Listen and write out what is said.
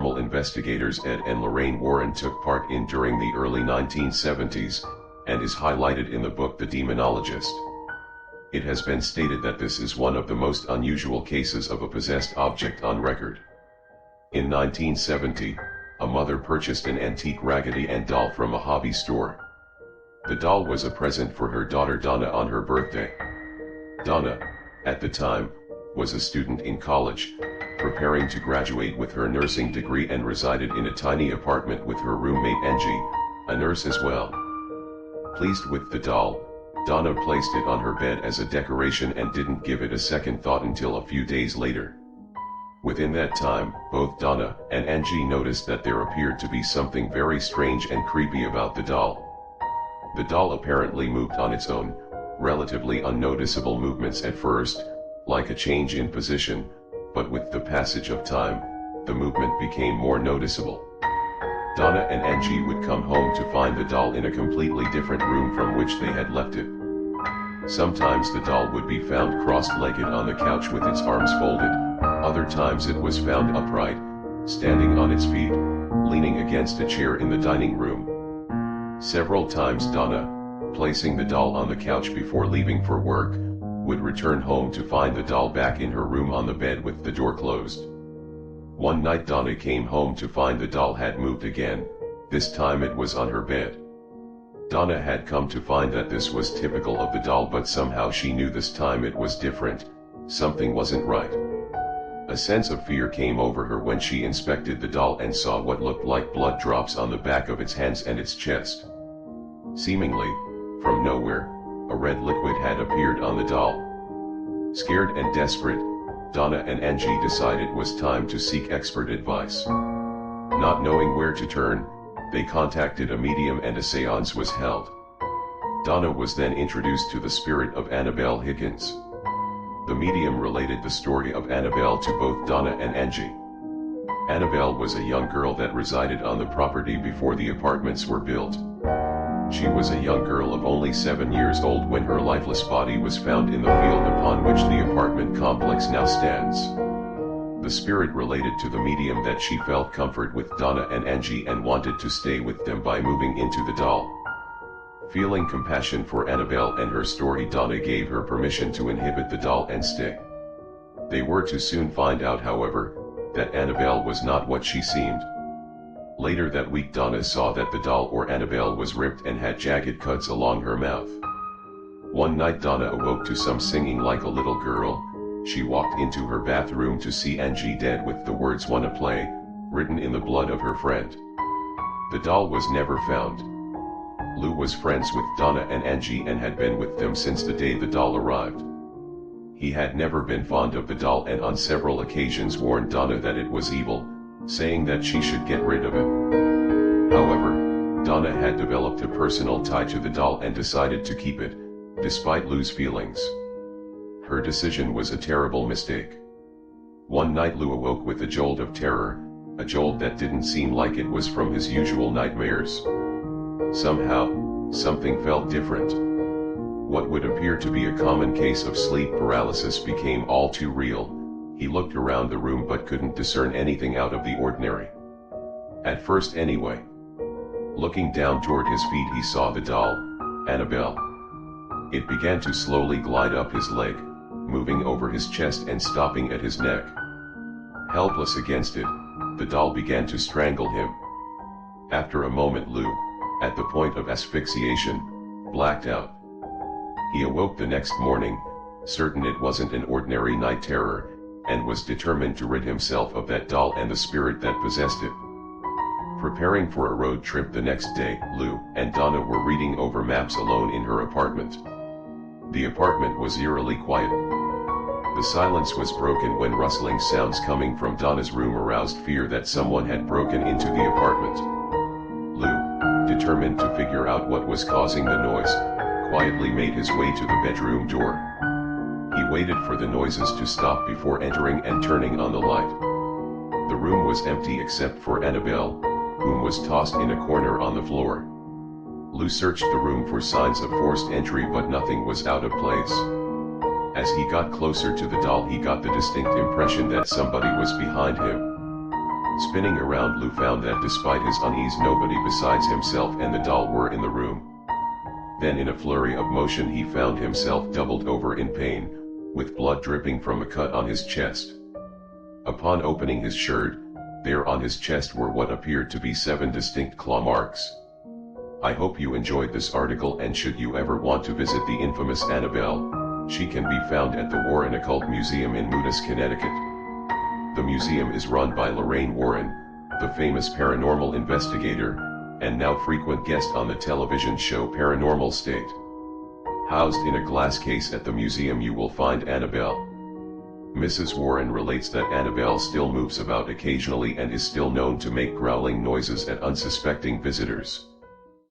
paranormal investigators Ed and Lorraine Warren took part in during the early 1970s, and is highlighted in the book The Demonologist. It has been stated that this is one of the most unusual cases of a possessed object on record. In 1970, a mother purchased an antique Raggedy Ann doll from a hobby store. The doll was a present for her daughter Donna on her birthday. Donna, at the time, was a student in college, preparing to graduate with her nursing degree, and resided in a tiny apartment with her roommate Angie, a nurse as well. Pleased with the doll, Donna placed it on her bed as a decoration and didn't give it a second thought until a few days later. Within that time, both Donna and Angie noticed that there appeared to be something very strange and creepy about the doll. The doll apparently moved on its own, relatively unnoticeable movements at first, like a change in position, but with the passage of time, the movement became more noticeable. Donna and Angie would come home to find the doll in a completely different room from which they had left it. Sometimes the doll would be found cross-legged on the couch with its arms folded, other times it was found upright, standing on its feet, leaning against a chair in the dining room. Several times Donna, placing the doll on the couch before leaving for work, would return home to find the doll back in her room on the bed with the door closed. One night Donna came home to find the doll had moved again, this time it was on her bed. Donna had come to find that this was typical of the doll, but somehow she knew this time it was different, something wasn't right. A sense of fear came over her when she inspected the doll and saw what looked like blood drops on the back of its hands and its chest. Seemingly, from nowhere, a red liquid had appeared on the doll. Scared and desperate, Donna and Angie decided it was time to seek expert advice. Not knowing where to turn, they contacted a medium and a seance was held. Donna was then introduced to the spirit of Anabelle Higgins. The medium related the story of Anabelle to both Donna and Angie. Anabelle was a young girl that resided on the property before the apartments were built. She was a young girl of only 7 years old when her lifeless body was found in the field upon which the apartment complex now stands. The spirit related to the medium that she felt comfort with Donna and Angie and wanted to stay with them by moving into the doll. Feeling compassion for Anabelle and her story, Donna gave her permission to inhabit the doll and stay. They were to soon find out, however, that Anabelle was not what she seemed. Later that week Donna saw that the doll or Anabelle was ripped and had jagged cuts along her mouth. One night Donna awoke to some singing like a little girl. She walked into her bathroom to see Angie dead with the words "Wanna play" written in the blood of her friend. The doll was never found. Lou was friends with Donna and Angie and had been with them since the day the doll arrived. He had never been fond of the doll and on several occasions warned Donna that it was evil, saying that she should get rid of it. However, Donna had developed a personal tie to the doll and decided to keep it, despite Lou's feelings. Her decision was a terrible mistake. One night Lou awoke with a jolt of terror, a jolt that didn't seem like it was from his usual nightmares. Somehow, something felt different. What would appear to be a common case of sleep paralysis became all too real. He looked around the room but couldn't discern anything out of the ordinary. At first anyway. Looking down toward his feet he saw the doll, Anabelle. It began to slowly glide up his leg, moving over his chest and stopping at his neck. Helpless against it, the doll began to strangle him. After a moment Lou, at the point of asphyxiation, blacked out. He awoke the next morning, certain it wasn't an ordinary night terror, and was determined to rid himself of that doll and the spirit that possessed it. Preparing for a road trip the next day, Lou and Donna were reading over maps alone in her apartment. The apartment was eerily quiet. The silence was broken when rustling sounds coming from Donna's room aroused fear that someone had broken into the apartment. Lou, determined to figure out what was causing the noise, quietly made his way to the bedroom door. He waited for the noises to stop before entering and turning on the light. The room was empty except for Anabelle, whom was tossed in a corner on the floor. Lou searched the room for signs of forced entry but nothing was out of place. As he got closer to the doll he got the distinct impression that somebody was behind him. Spinning around, Lou found that despite his unease, nobody besides himself and the doll were in the room. Then in a flurry of motion he found himself doubled over in pain, with blood dripping from a cut on his chest. Upon opening his shirt, there on his chest were what appeared to be 7 distinct claw marks. I hope you enjoyed this article, and should you ever want to visit the infamous Anabelle, she can be found at the Warren Occult Museum in Moodus, Connecticut. The museum is run by Lorraine Warren, the famous paranormal investigator, and now frequent guest on the television show Paranormal State. Housed in a glass case at the museum you will find Anabelle. Mrs. Warren relates that Anabelle still moves about occasionally and is still known to make growling noises at unsuspecting visitors.